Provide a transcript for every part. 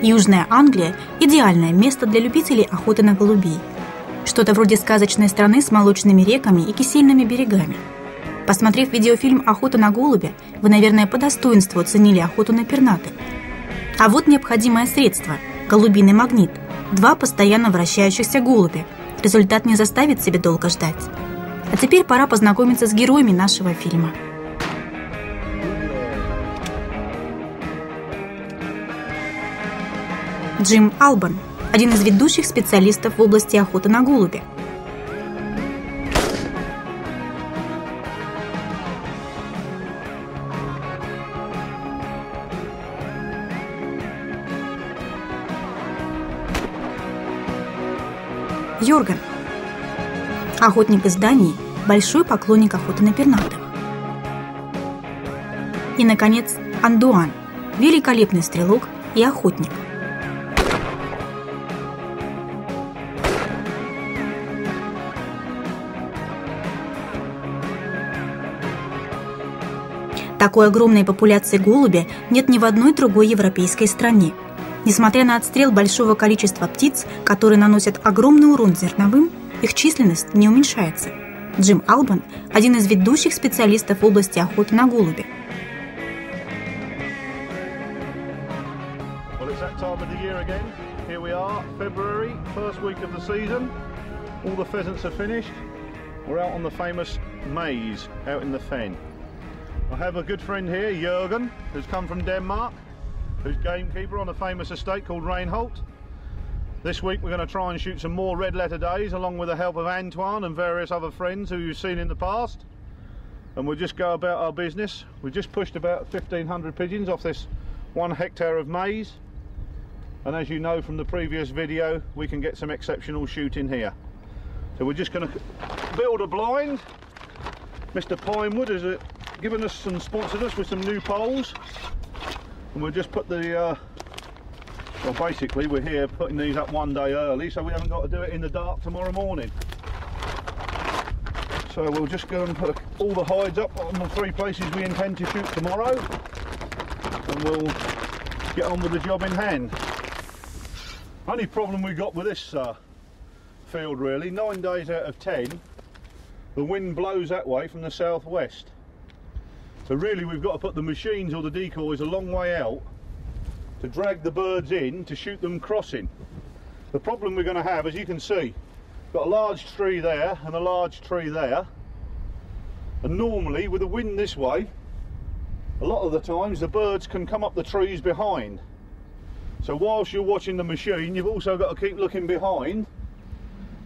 Южная Англия – идеальное место для любителей охоты на голубей. Что-то вроде сказочной страны с молочными реками и кисельными берегами. Посмотрев видеофильм «Охота на голубя», вы, наверное, по достоинству оценили охоту на пернатых. А вот необходимое средство – голубиный магнит. 2 постоянно вращающихся голубя. Результат не заставит себя долго ждать. А теперь пора познакомиться с героями нашего фильма. Джим Албан – один из ведущих специалистов в области охоты на голубя. Йорган – охотник из Дании, большой поклонник охоты на пернатых. И, наконец, Андуан – великолепный стрелок и охотник. Такой огромной популяции голубя нет ни в одной другой европейской стране. Несмотря на отстрел большого количества птиц, которые наносят огромный урон зерновым, их численность не уменьшается. Джим Албан – один из ведущих специалистов в области охоты на голубя. I have a good friend here, Jürgen, who's come from Denmark, who's gamekeeper on a famous estate called Reinholdt. This week we're going to try and shoot some more red letter days along with the help of Antoine and various other friends who you've seen in the past. And we'll just go about our business. We've just pushed about 1,500 pigeons off this 1 hectare of maize. And as you know from the previous video, we can get some exceptional shooting here. So we're just going to build a blind. Mr. Pinewood has given us and sponsored us with some new poles, and we'll just put the well, basically we're here putting these up 1 day early so we haven't got to do it in the dark tomorrow morning. So we'll just go and put all the hides up on the 3 places we intend to shoot tomorrow, and we'll get on with the job in hand. Only problem we got with this field really, 9 days out of 10 the wind blows that way from the southwest. So really we've got to put the machines or the decoys a long way out to drag the birds in to shoot them crossing. The problem we're going to have, as you can see, got a large tree there and a large tree there, and normally with the wind this way, a lot of the times the birds can come up the trees behind. So whilst you're watching the machine, you've also got to keep looking behind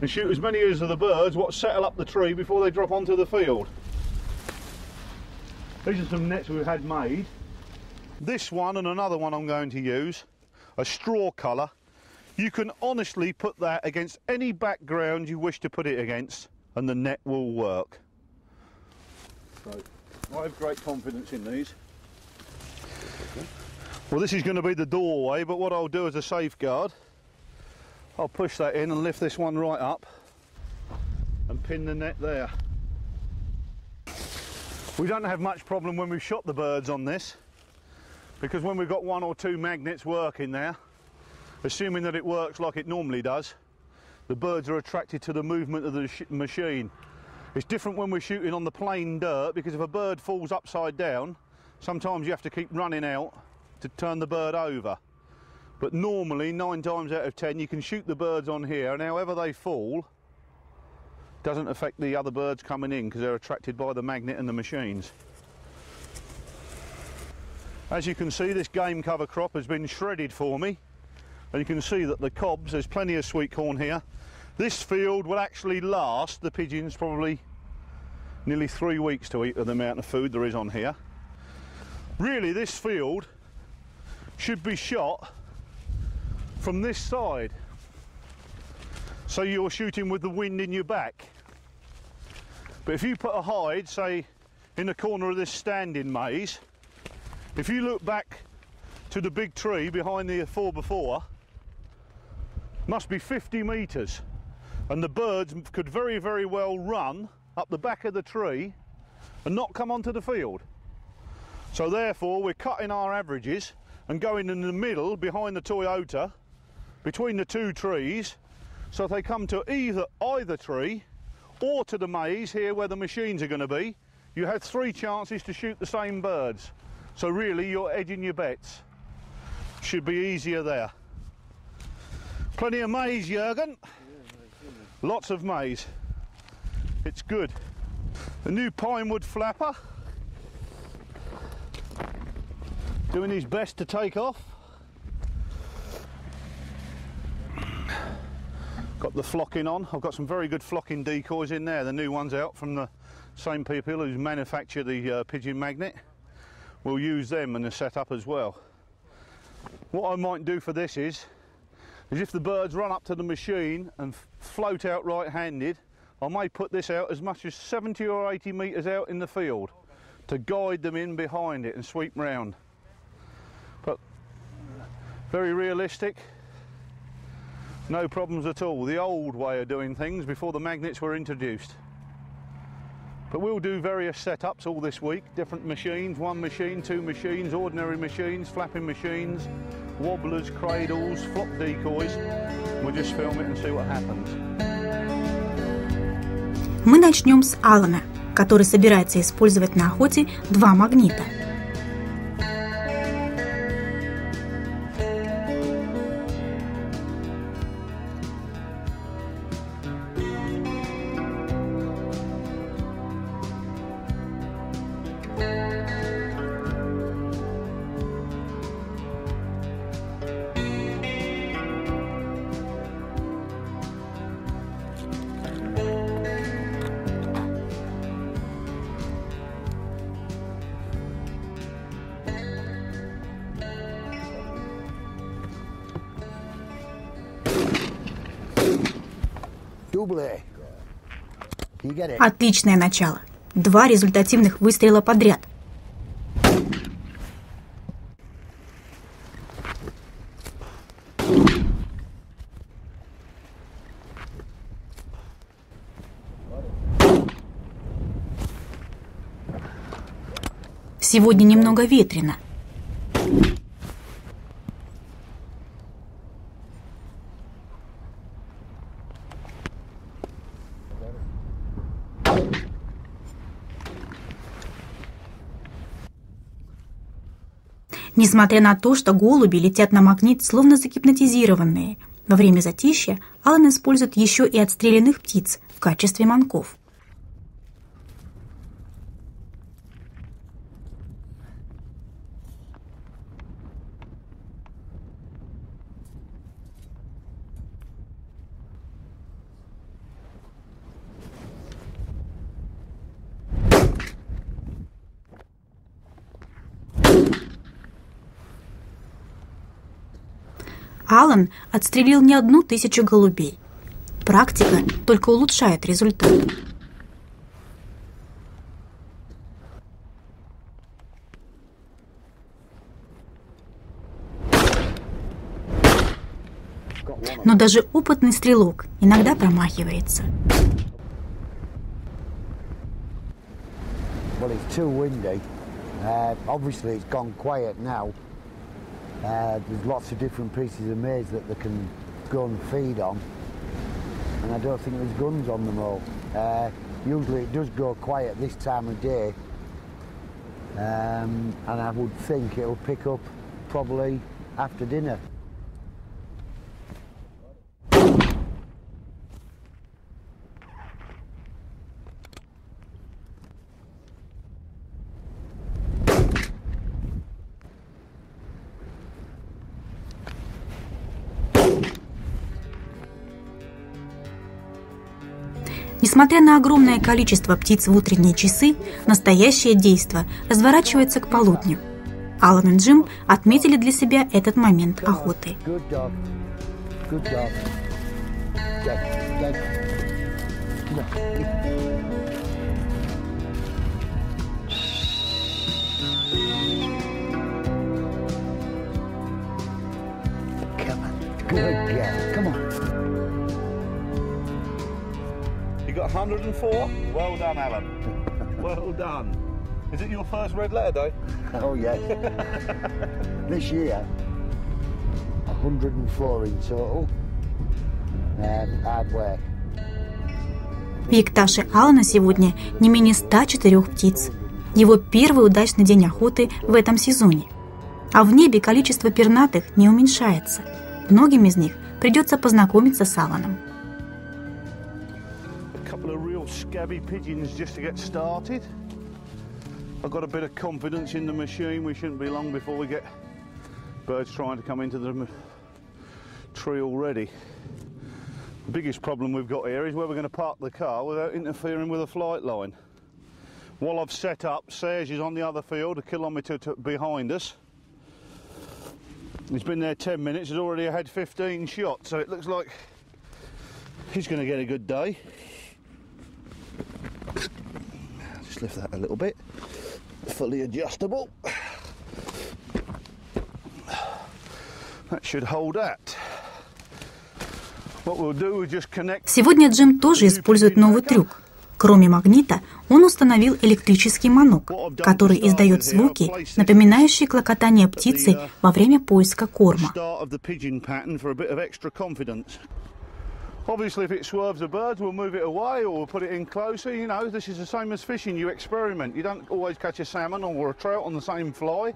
and shoot as many of the birds what settle up the tree before they drop onto the field. These are some nets we've had made. This one and another one I'm going to use, a straw colour. You can honestly put that against any background you wish to put it against and the net will work. So I have great confidence in these. Well, this is going to be the doorway, but what I'll do as a safeguard, I'll push that in and lift this one right up and pin the net there. We don't have much problem when we've shot the birds on this, because when we've got 1 or 2 magnets working there, assuming that it works like it normally does, the birds are attracted to the movement of the machine. It's different when we're shooting on the plain dirt, because if a bird falls upside down, sometimes you have to keep running out to turn the bird over. But normally, 9 times out of 10, you can shoot the birds on here, and however they fall, doesn't affect the other birds coming in because they're attracted by the magnet and the machines. As you can see, this game cover crop has been shredded for me, and you can see that the cobs, there's plenty of sweet corn here. This field will actually last the pigeons probably nearly 3 weeks to eat the amount of food there is on here. Really, this field should be shot from this side, so you're shooting with the wind in your back. But if you put a hide, say, in the corner of this standing maize, if you look back to the big tree behind the 4x4, must be 50 metres, and the birds could very, very well run up the back of the tree and not come onto the field. So therefore we're cutting our averages and going in the middle behind the Toyota, between the two trees, so if they come to either tree or to the maze here where the machines are going to be, you have 3 chances to shoot the same birds. So really you're edging your bets. Should be easier there. Plenty of maize, Jürgen. Lots of maize. It's good. The new pinewood flapper doing his best to take off. Got the flocking on. I've got some very good flocking decoys in there. The new ones out from the same people who manufacture the pigeon magnet. We'll use them in the setup as well. What I might do for this is if the birds run up to the machine and float out right-handed, I may put this out as much as 70 or 80 metres out in the field to guide them in behind it and sweep round. But very realistic, no problems at all. The old way of doing things before the magnets were introduced. But we'll do various setups all this week, different machines, 1 machine, 2 machines, ordinary machines, flapping machines, wobblers, cradles, flock decoys. We'll just film it and see what happens. Мы начнем с Алана, который собирается использовать на охоте 2 магнита. Отличное начало. 2 результативных выстрела подряд. Сегодня немного ветрено. Несмотря на то, что голуби летят на магнит словно загипнотизированные, во время затишья Алан использует еще и отстрелянных птиц в качестве манков. Алан отстрелил не 1000 голубей. Практика только улучшает результат. Но даже опытный стрелок иногда промахивается. Well, it's too windy. Obviously, it's gone quiet now. There's lots of different pieces of maize that they can go and feed on, and I don't think there's guns on them all. Usually it does go quiet this time of day, and I would think it'll pick up probably after dinner. Несмотря на огромное количество птиц в утренние часы, настоящее действо разворачивается к полудню. Алан и Джим отметили для себя этот момент охоты. You got 104? Well done, Alan. Well done. Is it your first red letter day? Oh, yes. this year, 104 in total. Hard work. Пик Таши Алана сегодня не менее 104 птиц. Его первый удачный день охоты в этом сезоне. А в небе количество пернатых не уменьшается. Многим из них придется познакомиться с Аланом. I've got a bit of confidence in the machine. We shouldn't be long before we get birds trying to come into the tree already. The biggest problem we've got here is where we're going to park the car without interfering with a flight line. While I've set up, Serge is on the other field, a kilometre behind us. He's been there 10 minutes, he's already had 15 shots, so it looks like he's going to get a good day. Just lift that a little bit. Fully adjustable. That should hold that. What we'll do is just connect. Сегодня Джим тоже использует новый трюк. Кроме магнита, он установил электрический манок, который издает звуки, напоминающие клокотание птицы во время поиска корма. Obviously, if it swerves the birds, we'll move it away or we'll put it in closer. You know, this is the same as fishing. You experiment. You don't always catch a salmon or a trout on the same fly.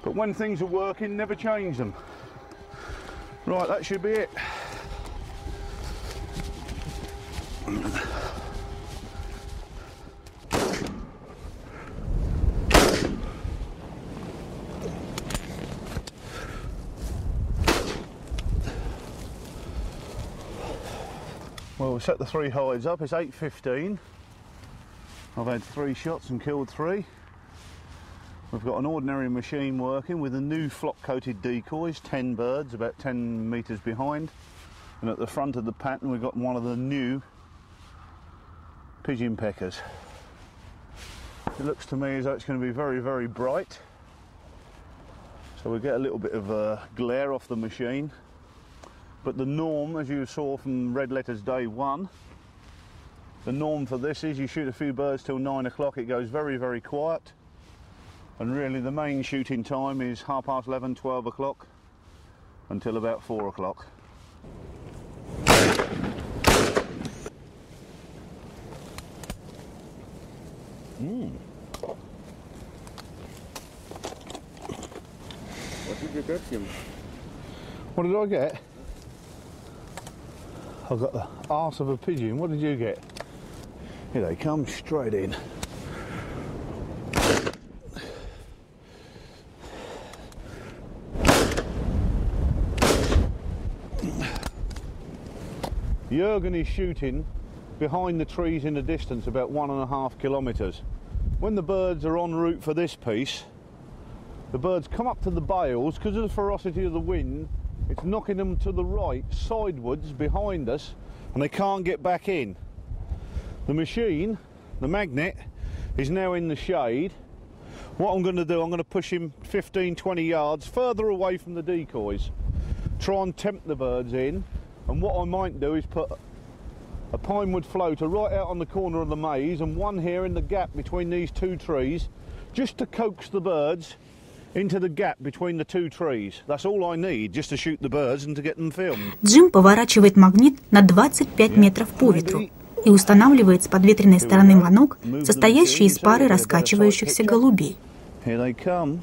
But when things are working, never change them. Right, that should be it. Well, we set the 3 hides up. It's 8:15. I've had 3 shots and killed 3. We've got an ordinary machine working with the new flock-coated decoys, 10 birds, about 10 metres behind. And at the front of the pattern we've got one of the new pigeon peckers. It looks to me as though it's going to be very, very bright. So we get a little bit of glare off the machine. But the norm, as you saw from red letters day 1, the norm for this is you shoot a few birds till 9 o'clock, it goes very, very quiet. And really the main shooting time is 11:30, 12 o'clock until about 4 o'clock. What did you get him? What did I get? I got the arse of a pigeon. What did you get? Here they come, straight in. Jürgen is shooting behind the trees in the distance, about 1.5 kilometres. When the birds are en route for this piece, the birds come up to the bales. Because of the ferocity of the wind, it's knocking them to the right, sidewards, behind us, and they can't get back in. The machine, the magnet, is now in the shade. What I'm going to do, I'm going to push him 15-20 yards further away from the decoys. Try and tempt the birds in, and what I might do is put a pinewood floater right out on the corner of the maze and one here in the gap between these 2 trees, just to coax the birds into the gap between the 2 trees. That's all I need, just to shoot the birds and to get them filmed. Джим поворачивает магнит на 25 метров по ветру и устанавливает с подветренной стороны манок, состоящий из пары раскачивающихся голубей. Here they come.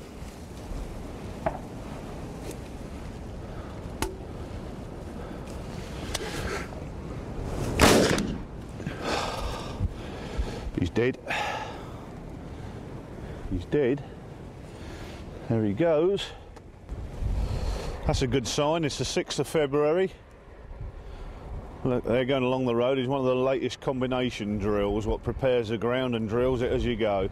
He's dead. He's dead. There he goes. That's a good sign. It's the 6th of February. Look, they're going along the road. It's one of the latest combination drills, what prepares the ground and drills it as you go.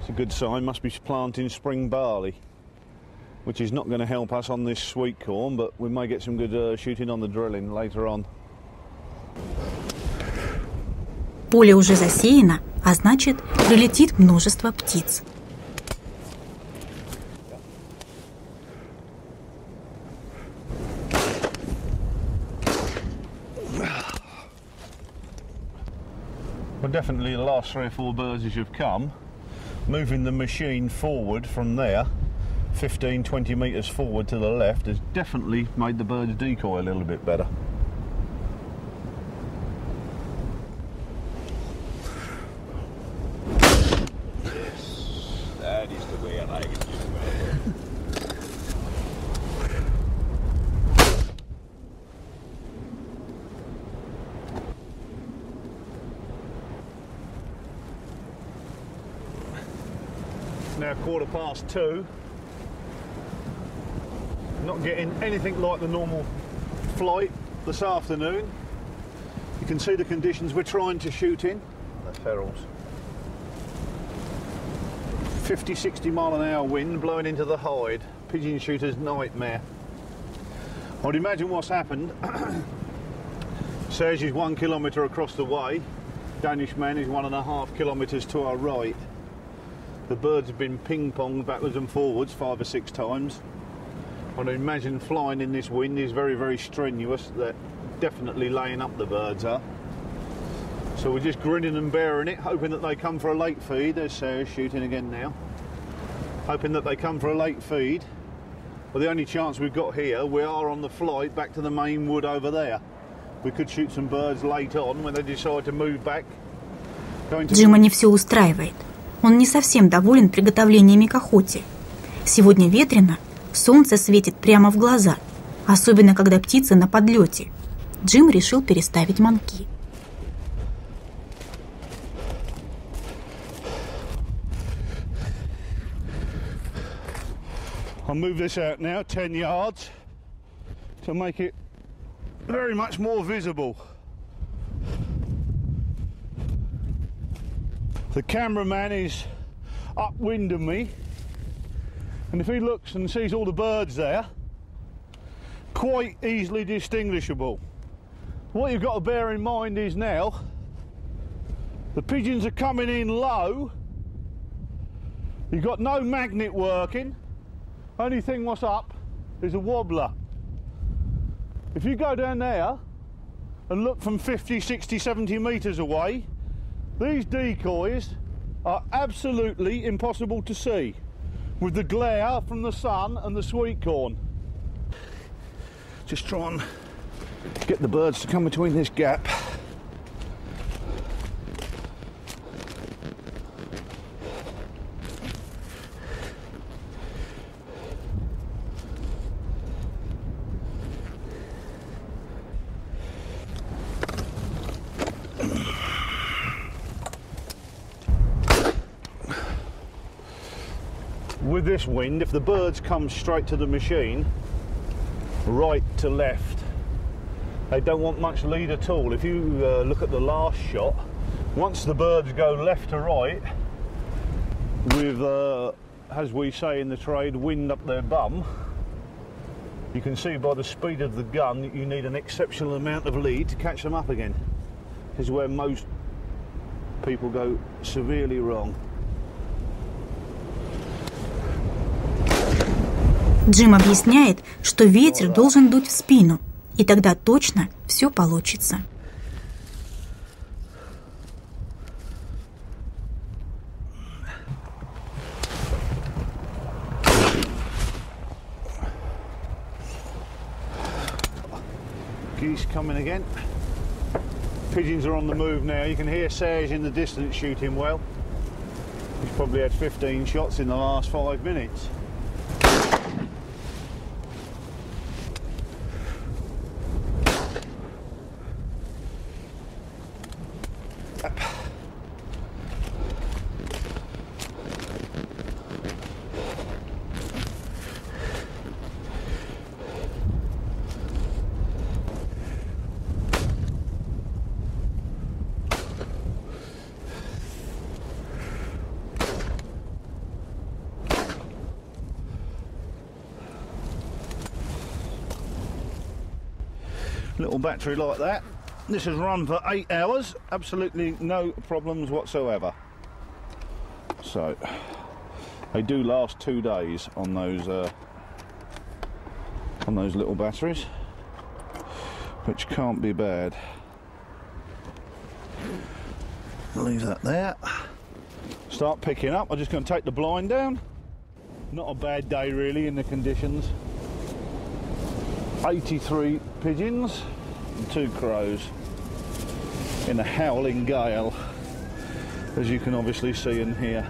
It's a good sign. Must be planting spring barley, which is not going to help us on this sweet corn, but we may get some good shooting on the drilling later on. Поле уже засеяно, а значит, прилетит множество птиц. Well, definitely the last 3 or 4 birds as you've come, moving the machine forward from there 15-20 metres forward to the left has definitely made the bird's decoy a little bit better. That is the way I like it. Now 2:15. Not getting anything like the normal flight this afternoon. You can see the conditions we're trying to shoot in. The ferrules. 50-60 mile an hour wind blowing into the hide. Pigeon shooter's nightmare. I'd imagine what's happened. Serge is 1 kilometre across the way. Danish man is 1.5 kilometres to our right. The birds have been ping-ponged backwards and forwards 5 or 6 times. I'd imagine flying in this wind is very, very strenuous. They're definitely laying up, the birds are. So we're just grinning and bearing it, hoping that they come for a late feed. There's Sarah shooting again now. Hoping that they come for a late feed. Well, the only chance we've got here, we are on the flight back to the main wood over there. We could shoot some birds late on when they decide to move back. Джима не все устраивает. Он не совсем доволен приготовлениями к охоте. Сегодня ветрено, солнце светит прямо в глаза, особенно когда птицы на подлете. Джим решил переставить манки. I'll move this out now 10 yards to make it very much more visible. The cameraman is upwind of me, and if he looks and sees all the birds there, quite easily distinguishable. What you've got to bear in mind is now the pigeons are coming in low. You've got no magnet working. Only thing what's up is a wobbler. If you go down there and look from 50, 60, 70 metres away, these decoys are absolutely impossible to see with the glare from the sun and the sweet corn. Just try and get the birds to come between this gap. With this wind, if the birds come straight to the machine, right to left, they don't want much lead at all. If you look at the last shot, once the birds go left to right, with, as we say in the trade, wind up their bum, you can see by the speed of the gun that you need an exceptional amount of lead to catch them up again. This is where most people go severely wrong. Джим объясняет, что ветер должен дуть в спину, и тогда точно все получится. Geese coming again. Pigeons are on the move now. You can hear Serge in the distance shooting well. He's probably had 15 shots in the last 5 minutes. Little battery like that. This has run for 8 hours, absolutely no problems whatsoever. So they do last 2 days on those little batteries, which can't be bad. Leave that there. Start picking up. I'm just going to take the blind down. Not a bad day really in the conditions. 83 pigeons and 2 crows in a howling gale, as you can obviously see and hear.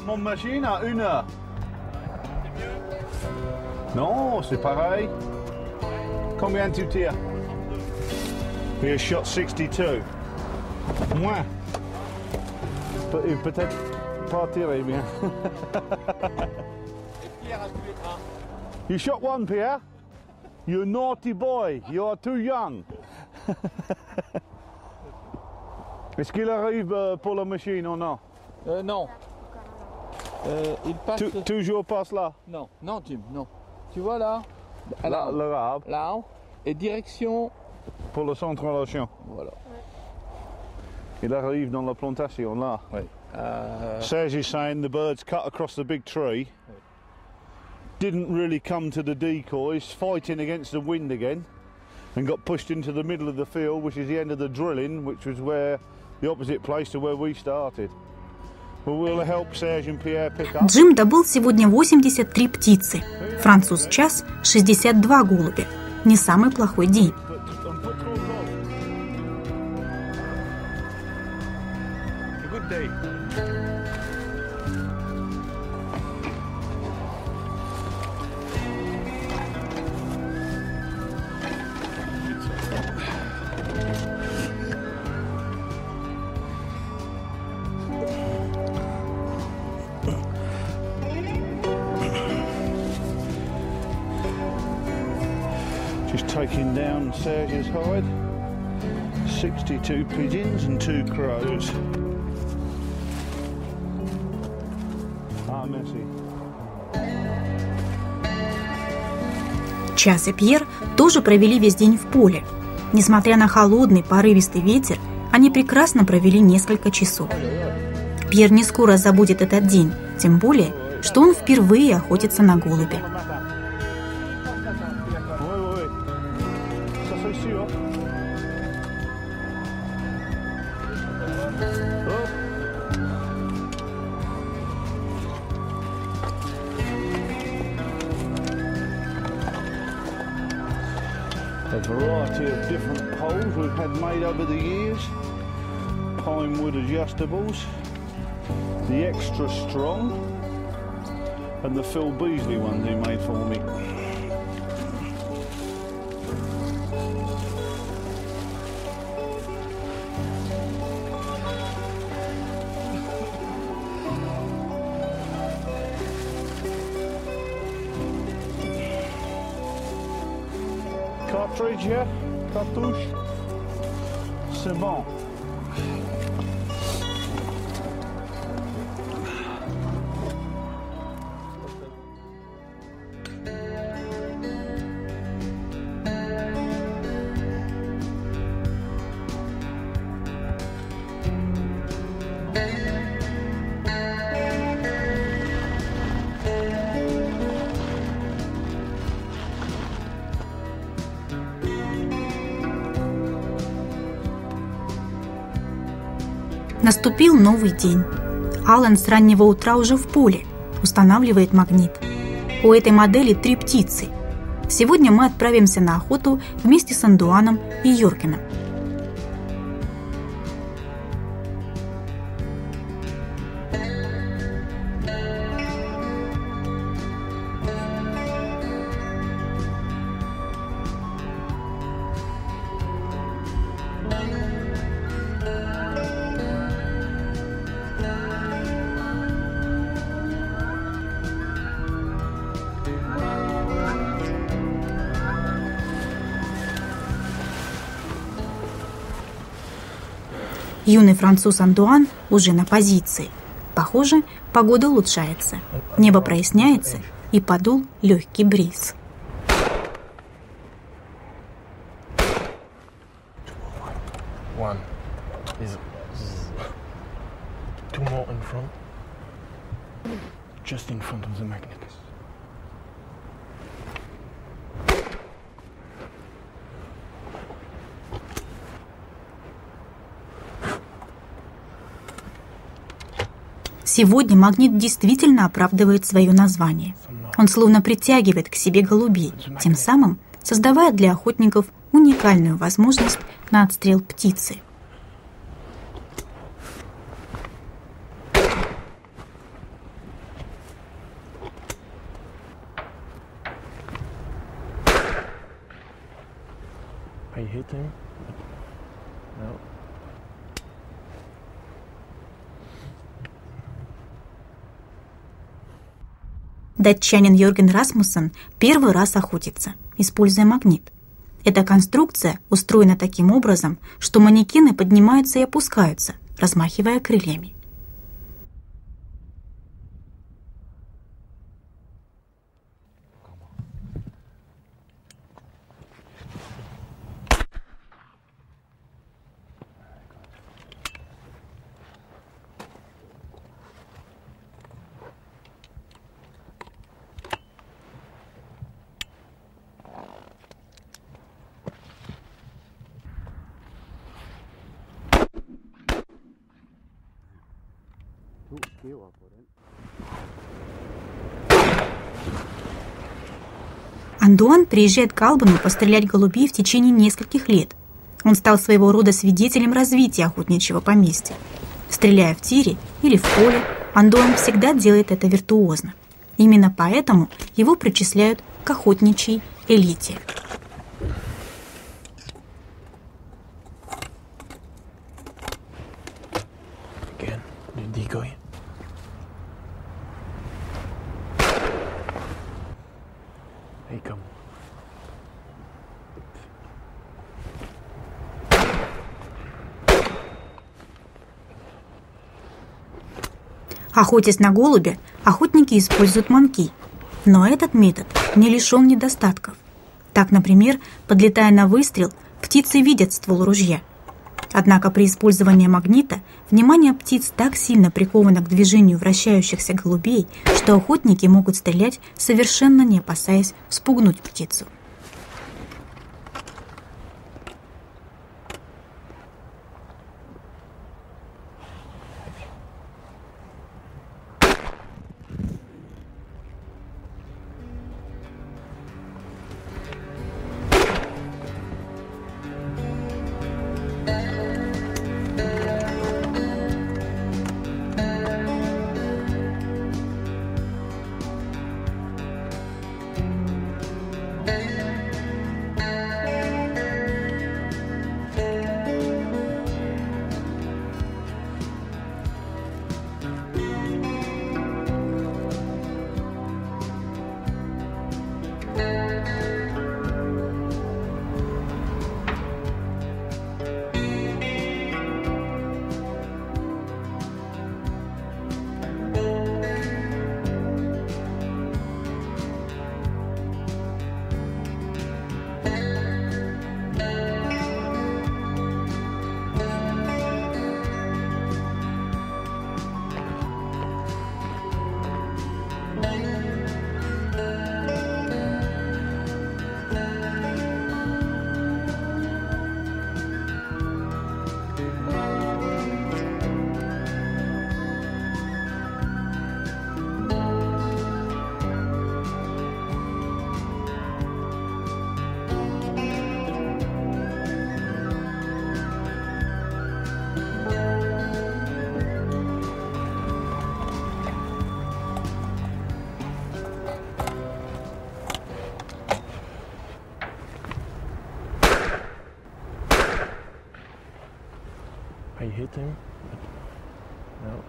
Mon machine à 1 heure. Non, c'est pareil. Combien tu tires? We have shot 62. Moins. Peut-être pas tiré bien. You shot 1, Pierre? You naughty boy. You are too young. Est-ce qu'il arrive pour la machine ou non? Non. Il passe... Toujours passe là? Non, non Tim, non. Tu vois là? L'arabe. Là. Et direction... Pour la centralisation. Voilà. Il arrive dans la plantation là. Oui. Serge is saying the birds cut across the big tree. Didn't really come to the decoys, fighting against the wind again, and got pushed into the middle of the field, which is the end of the drilling, which was where the opposite place to where we started. Well, we'll help Serge and Pierre pick up. Джим добыл сегодня 83 птицы. Француз час 62 голубя. Не самый плохой день. Good day. Just taking down Serge's hide. 62 pigeons and 2 crows. Merci. Час и Пьер тоже провели весь день в поле. Несмотря на холодный, порывистый ветер, они прекрасно провели несколько часов. Пьер не скоро забудет этот день, тем более, что он впервые охотится на голубя. A variety of different poles we've had made over the years. Pine wood adjustables, the extra strong, and the Phil Beasley ones he made for me. Cartridge here, cartouche, c'est bon. Наступил новый день. Алан с раннего утра уже в поле, устанавливает магнит. У этой модели 3 птицы. Сегодня мы отправимся на охоту вместе с Андуаном и Йоркином. Юный француз Андуан уже на позиции. Похоже, погода улучшается. Небо проясняется, и подул легкий бриз. One is 2 more in front. Just in front of the magnet. Сегодня магнит действительно оправдывает свое название. Он словно притягивает к себе голубей, тем самым создавая для охотников уникальную возможность на отстрел птицы. I hit him. No. Датчанин Йорген Расмуссен первый раз охотится, используя магнит. Эта конструкция устроена таким образом, что манекены поднимаются и опускаются, размахивая крыльями. Андуан приезжает к Албану пострелять голубей в течение нескольких лет. Он стал своего рода свидетелем развития охотничьего поместья. Стреляя в тире или в поле, Андуан всегда делает это виртуозно. Именно поэтому его причисляют к охотничьей элите. Again, the decoy. Hey, come. Охотясь на голубя, охотники используют манки. Но этот метод не лишен недостатков. Так, например, подлетая на выстрел, птицы видят ствол ружья. Однако при использовании магнита внимание птиц так сильно приковано к движению вращающихся голубей, что охотники могут стрелять, совершенно не опасаясь вспугнуть птицу. I hit him. No.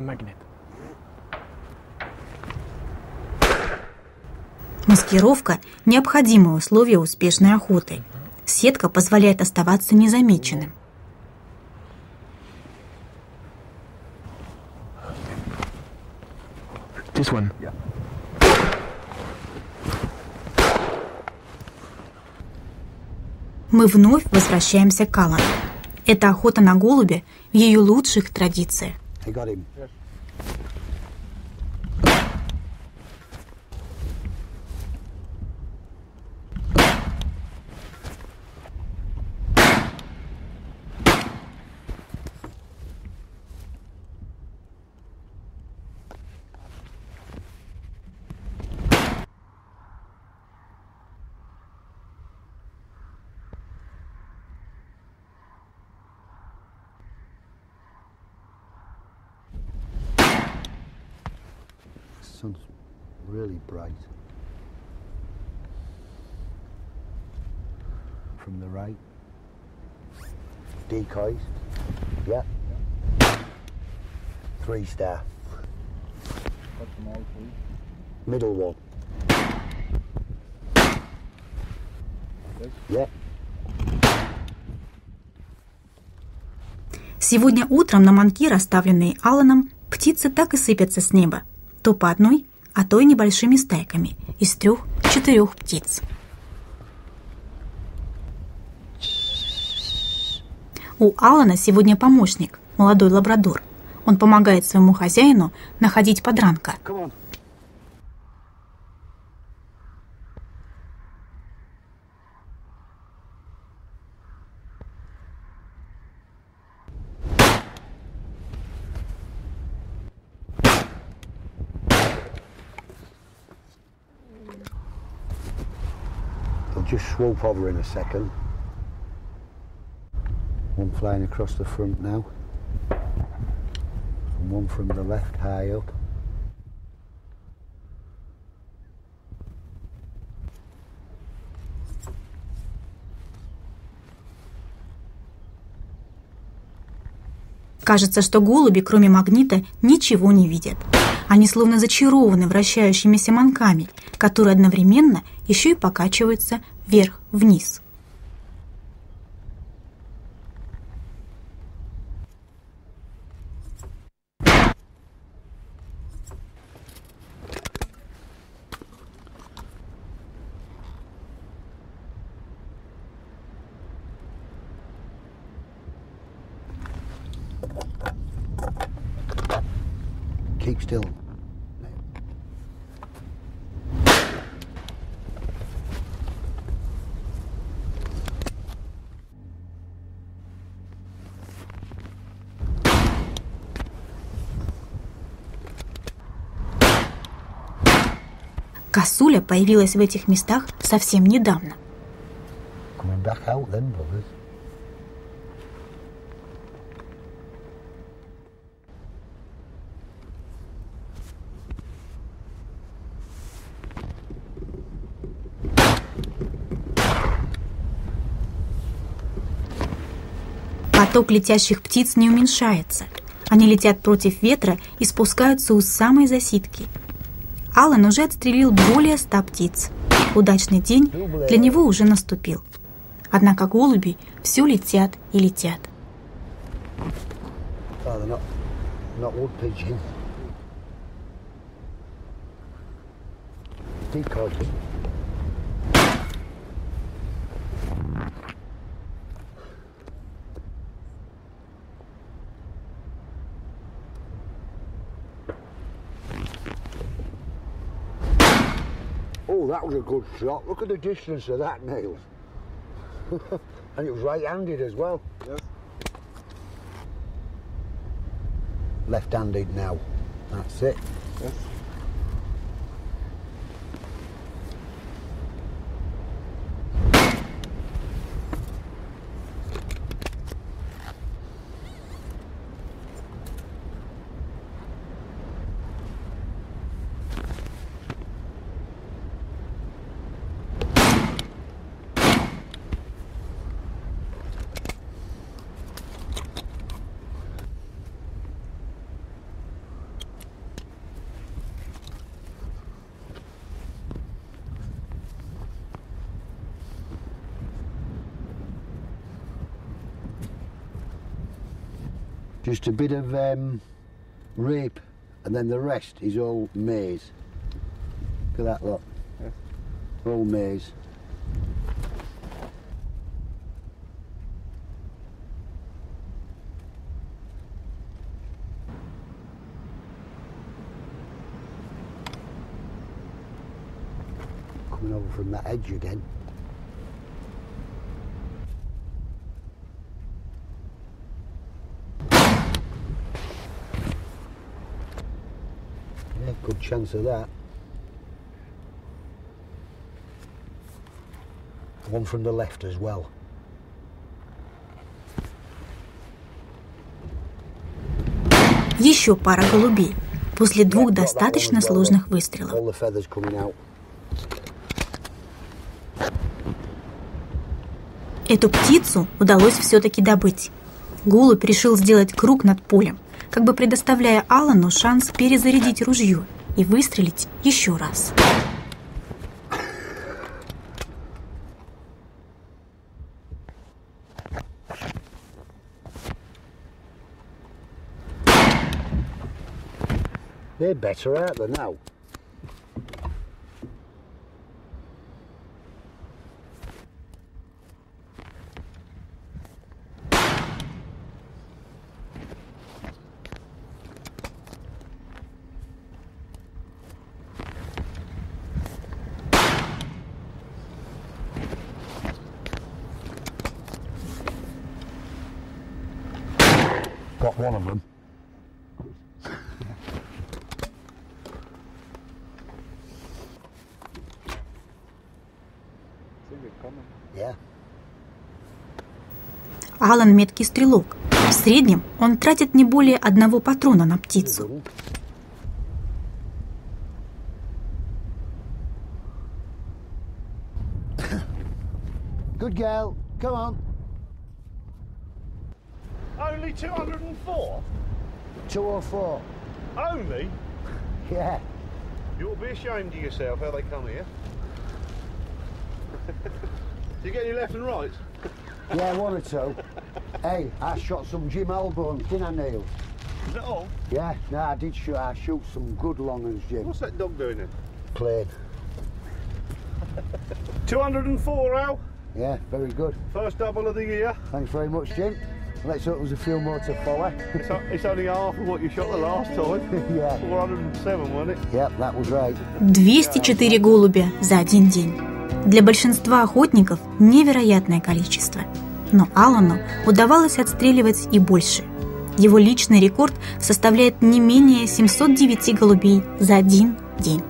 Magnet. Маскировка – необходимое условие успешной охоты. Сетка позволяет оставаться незамеченным. This one. Мы вновь возвращаемся к Аллану. Это охота на голубя в ее лучших традициях. I got him. sun's really bright. From the right. Decoys. Yeah. 3-star. What's them all, please? Middle one. This? Yeah. Сегодня утром на манки, расставленные Алланом, птицы так и сыпятся с неба. То по одной, а то и небольшими стайками из 3-4 птиц. У Аллана сегодня помощник, молодой лабрадор. Он помогает своему хозяину находить подранка. Come on. They'll just swoop over in a second. One flying across the front now. And one from the left high up. Кажется, что голуби, кроме магнита, ничего не видят. Они словно зачарованы вращающимися манками, которые одновременно еще и покачиваются вверх-вниз. Keep still. Косуля появилась в этих местах совсем недавно. Coming back out then, brothers. Поток летящих птиц не уменьшается. Они летят против ветра и спускаются у самой засидки. Аллан уже отстрелил более 100 птиц. Удачный день для него уже наступил. Однако голуби все летят и летят. Oh, they're not wood pigeon. Decoys. Oh, that was a good shot. Look at the distance of that, Neil. And it was right-handed as well. Yes. Left-handed now. That's it. Yes. Just a bit of rape, and then the rest is all maize. Look at that lot. Yes. All maize. Coming over from that edge again. Yeah, good chance of that. One from the left as well. Еще пара голубей. после 2 достаточно сложных выстрелов. Эту птицу удалось все-таки добыть. Голубь решил сделать круг над полем, как бы предоставляя Алану шанс перезарядить ружье и выстрелить еще раз. They're better, aren't they, now? Got one of them. Yeah. Алан меткий стрелок. В среднем он тратит не более 1 патрона на птицу. Good girl. Come on. Only 204? 204. Only? Yeah. You ought to be ashamed of yourself how they come here. Do you get any left and right? Yeah, 1 or 2. Hey, I shot some Jim Albones, didn't I, Neil? Is that all? Yeah, no, I did shoot. I shoot some good long uns, Jim. What's that dog doing then? Playing. 204, Al. Yeah, very good. First double of the year. Thanks very much, Jim. Let's hope there's a few more to follow. It's only half of what you shot the last time. Yeah. 407, wasn't it? Yep, that was right. 204 голубя за один день. Для большинства охотников невероятное количество. Но Алану удавалось отстреливать и больше. Его личный рекорд составляет не менее 709 голубей за один день.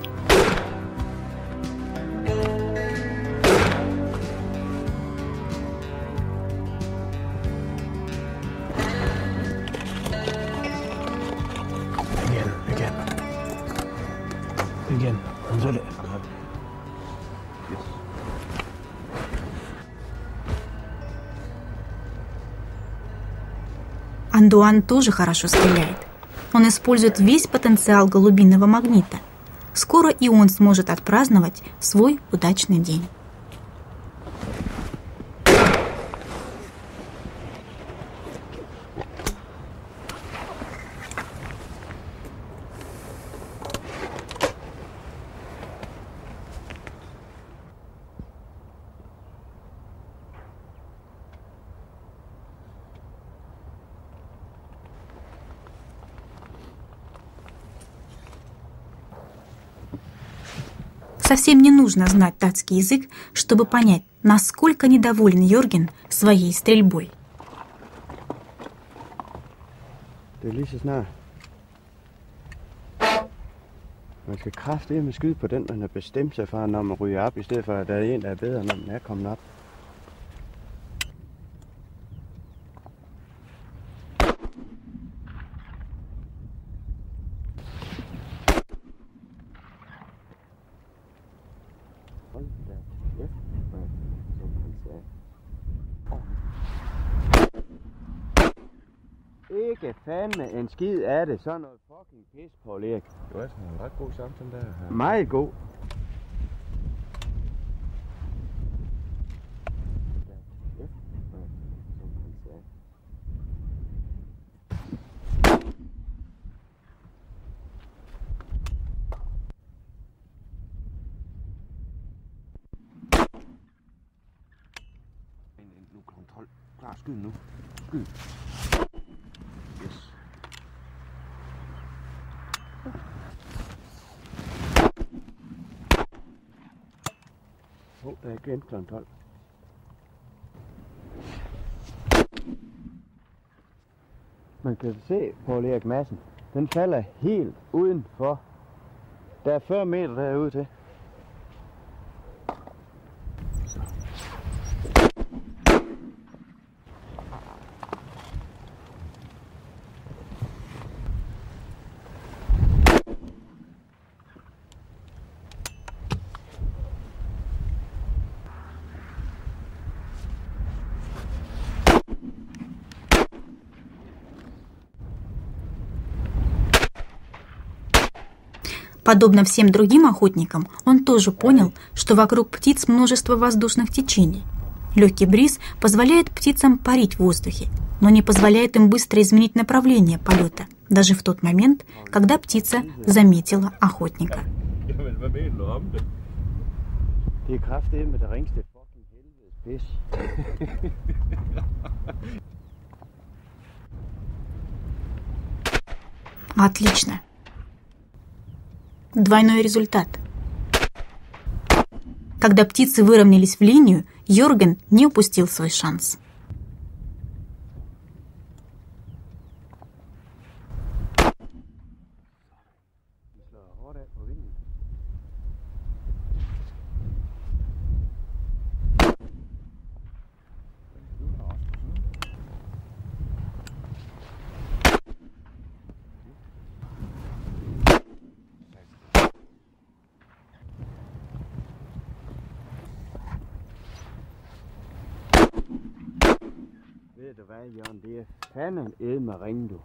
Again. Андуан тоже хорошо стреляет. Он использует весь потенциал голубиного магнита. Скоро и он сможет отпраздновать свой удачный день. Совсем не нужно знать датский язык, чтобы понять, насколько недоволен Йорген своей стрельбой. Det er lige så snart. Man skal kraftedeme skyde på den, man har bestemt sig for, når man ryger op, i stedet for, at der er en, der er bedre, når man er kommet op. Ikke fandme en skid af det, sådan noget fucking pis på Erik. Du er sådan en ret god samtale der. Meget god. Nu kontrol. Klar, skyd nu. Skyd. Yes. Der er igen kontrol. Man kan se på Erik Madsen. Den falder helt udenfor. Der er 40 meter derude til. Подобно всем другим охотникам, он тоже понял, что вокруг птиц множество воздушных течений. Легкий бриз позволяет птицам парить в воздухе, но не позволяет им быстро изменить направление полета, даже в тот момент, когда птица заметила охотника. Отлично. Двойной результат. Когда птицы выровнялись в линию, Йорген не упустил свой шанс. Ved du hvad, Jørgen, det er fanden med ring, du.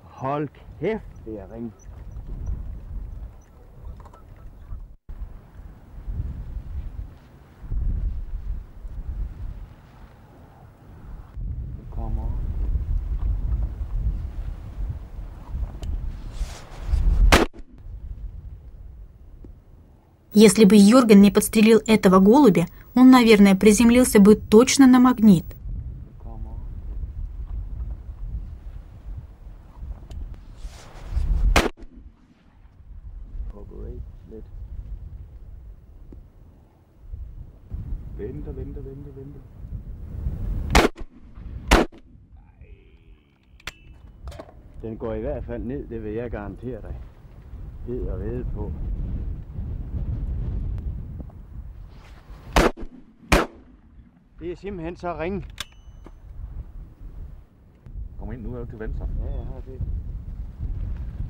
Hold kæft, det er ring. Det kommer. Если бы Йорген не подстрелил этого голубя, он, наверное, приземлился бы точно на магнит. Den går i hvert fald ned, det vil jeg garantere dig. Det er ved på. Det er simpelthen så ringe. Kom ind nu, til venstre. Ja, jeg har det.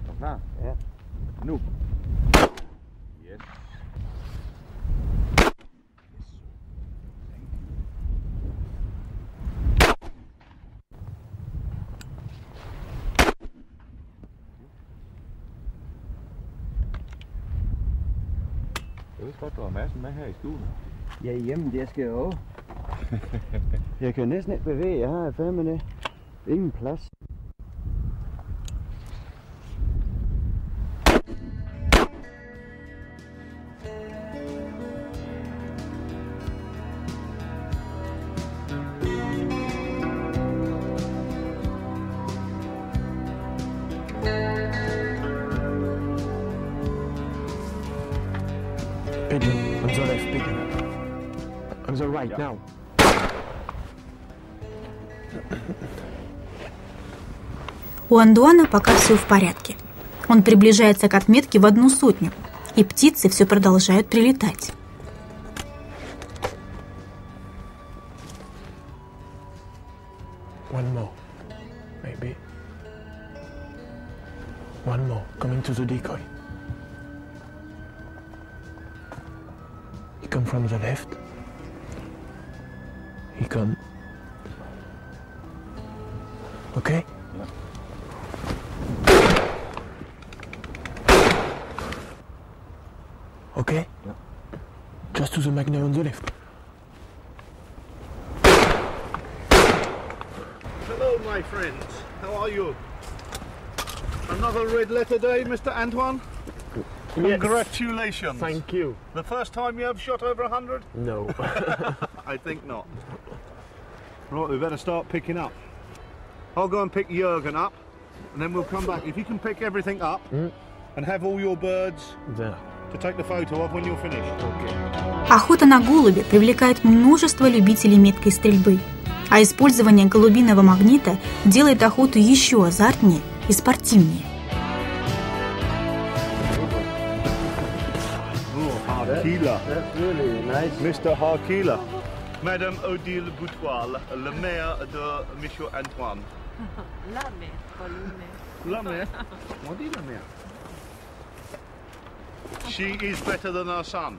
Er du klar? Ja. Nu. Yes. Jeg vidste godt, du har massen med her i stuen. Ja, hjemme, det skal jeg også. Jeg kan næsten ikke bevæge, jeg har fandme det. Ingen plads. Pigeon, on the left, pigeon. On the right, now. У Андуана пока все в порядке. Он приближается к отметке в 100, и птицы все продолжают прилетать. One more, maybe. One more, coming to the decoy. He come from the left. He come. Okay? Okay? Yeah. Just to the magnet on the left. Hello, my friends. How are you? Another red letter day, Mr. Antoine? Congratulations. Thank you. The first time you have shot over 100? No. I think not. Right, we better start picking up. I'll go and pick Jürgen up, and then we'll come back. If you can pick everything up and have all your birds There. to take the photo of when you're finished. Okay. Охота на голубя привлекает множество любителей меткой стрельбы, а использование голубиного магнита делает охоту еще азартнее и спортивнее. Harkila. That's really nice. Mr. Harkila. Madame Odile Boutoil, la mère de Monsieur Antoine. La mère, pas le mère. La mère? On dit la mère. She is better than our son.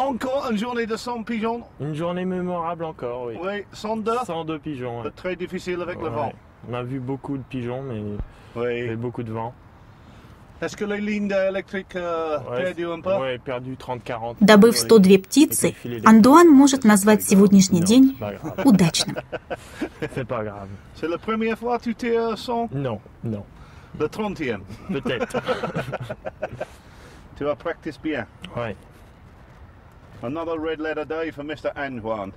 Encore une journée de 100 pigeons. Une journée mémorable encore, oui. Oui, 102. 102 pigeons. C'est très difficile avec le Ouais. vent. On a vu beaucoup de pigeons, mais il y avait Oui. beaucoup de vent. Est-ce que les lignes électriques perdues un peu? Ouais, perdu 30-40. Добыв 102 птицы, Андуан может назвать сегодняшний день удачным. C'est pas grave. C'est la première fois que tu tires 100? Non, non. Le 30e. Peut-être. Tu vas practice bien. Ouais. Another red letter day for Mr. Antoine.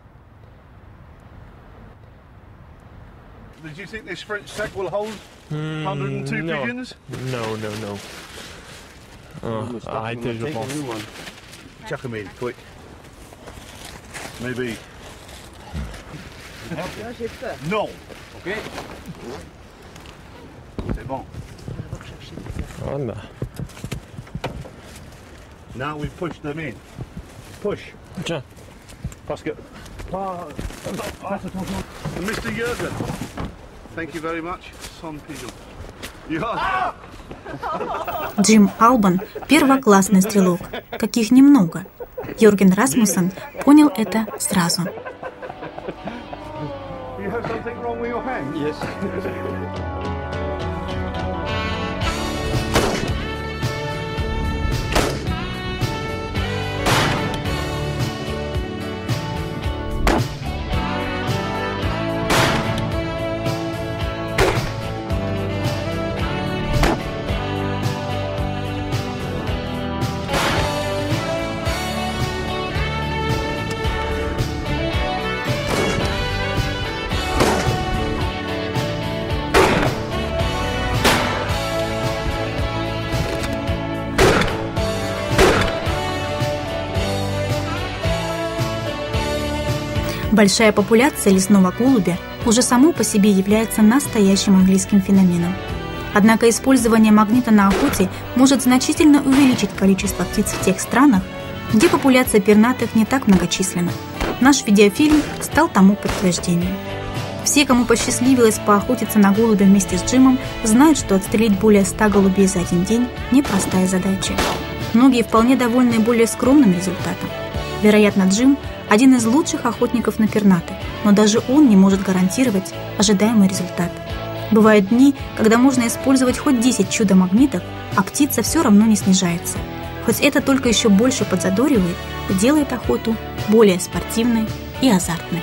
Did you think this French sack will hold 102 no. pigeons? No, no, no. Oh, arrêtez, je pense. Chuck them in, quick. Maybe. Non. Ok. C'est bon. Ah, bah. Now we push them in. Push. Tiens. Parce que. Mr. Jürgen. Thank you very much. Son pigeon. Yeah. Джим Албан – первоклассный стрелок, каких немного. Йорген Расмуссен понял это сразу. You have something wrong with your hand? Yes. Большая популяция лесного голубя уже само по себе является настоящим английским феноменом. Однако использование магнита на охоте может значительно увеличить количество птиц в тех странах, где популяция пернатых не так многочисленна. Наш видеофильм стал тому подтверждением. Все, кому посчастливилось поохотиться на голубя вместе с Джимом, знают, что отстрелить более 100 голубей за один день – непростая задача. Многие вполне довольны более скромным результатом. Вероятно, Джим – один из лучших охотников на пернатых, но даже он не может гарантировать ожидаемый результат. Бывают дни, когда можно использовать хоть 10 чудо-магнитов, а птица все равно не снижается. Хоть это только еще больше подзадоривает и делает охоту более спортивной и азартной.